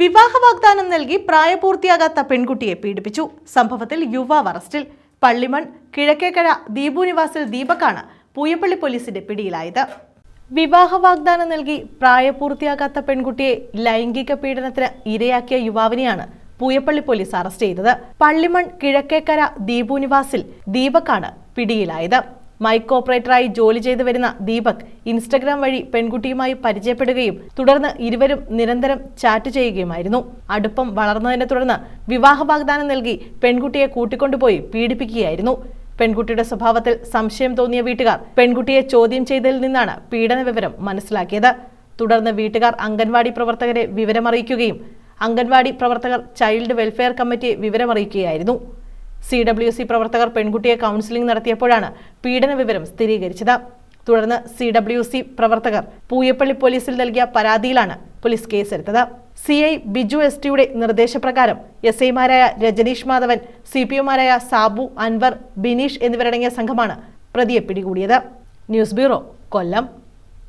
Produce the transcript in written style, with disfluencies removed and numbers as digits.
വിവാഹ വാഗ്ദാനം നൽകി പ്രായപൂർത്തിയാകാത്ത പെൺകുട്ടിയെ പീഡിപ്പിച്ചു. സംഭവത്തിൽ യുവാവ് അറസ്റ്റിൽ. പള്ളിമൺ കിഴക്കേക്കര ദീപു നിവാസിൽ ദീപക്കാണ് പൂയപ്പള്ളി പോലീസിന്റെ പിടിയിലായത്. വിവാഹ വാഗ്ദാനം നൽകി പ്രായപൂർത്തിയാകാത്ത പെൺകുട്ടിയെ ലൈംഗിക പീഡനത്തിന് ഇരയാക്കിയ യുവാവിനെയാണ് പൂയപ്പള്ളി പോലീസ് അറസ്റ്റ് ചെയ്തത്. പള്ളിമൺ കിഴക്കേക്കര ദീപു നിവാസിൽ ദീപക്കാണ് പിടിയിലായത്. മൈക്ക് ഓപ്പറേറ്ററായി ജോലി ചെയ്തു വരുന്ന ദീപക് ഇൻസ്റ്റഗ്രാം വഴി പെൺകുട്ടിയുമായി പരിചയപ്പെടുകയും തുടർന്ന് ഇരുവരും നിരന്തരം ചാറ്റ് ചെയ്യുകയുമായിരുന്നു. അടുപ്പം വളർന്നതിനെ തുടർന്ന് വിവാഹ വാഗ്ദാനം നൽകി പെൺകുട്ടിയെ കൂട്ടിക്കൊണ്ടുപോയി പീഡിപ്പിക്കുകയായിരുന്നു. പെൺകുട്ടിയുടെ സ്വഭാവത്തിൽ സംശയം തോന്നിയ വീട്ടുകാർ പെൺകുട്ടിയെ ചോദ്യം ചെയ്തതിൽ നിന്നാണ് പീഡന വിവരം മനസ്സിലാക്കിയത്. തുടർന്ന് വീട്ടുകാർ അംഗൻവാടി പ്രവർത്തകരെ വിവരമറിയിക്കുകയും അംഗൻവാടി പ്രവർത്തകർ ചൈൽഡ് വെൽഫെയർ കമ്മിറ്റിയെ വിവരമറിയിക്കുകയായിരുന്നു. CWC പ്രവർത്തകർ പെൺകുട്ടിയെ കൗൺസിലിംഗ് നടത്തിയപ്പോഴാണ് പീഡന വിവരം സ്ഥിരീകരിച്ചത്. തുടർന്ന് CWC പ്രവർത്തകർ പൂയപ്പള്ളി പോലീസിൽ നൽകിയ പരാതിയിലാണ് പോലീസ് കേസെടുത്തത്. CI ബിജു STയുടെ നിർദ്ദേശപ്രകാരം SIമാരായ രജനീഷ് മാധവൻ, CPOമാരായ സാബു, അൻവർ, ബിനീഷ് എന്നിവരടങ്ങിയ സംഘമാണ് പ്രതിയെ പിടികൂടിയത്. ന്യൂസ് ബ്യൂറോ, കൊല്ലം.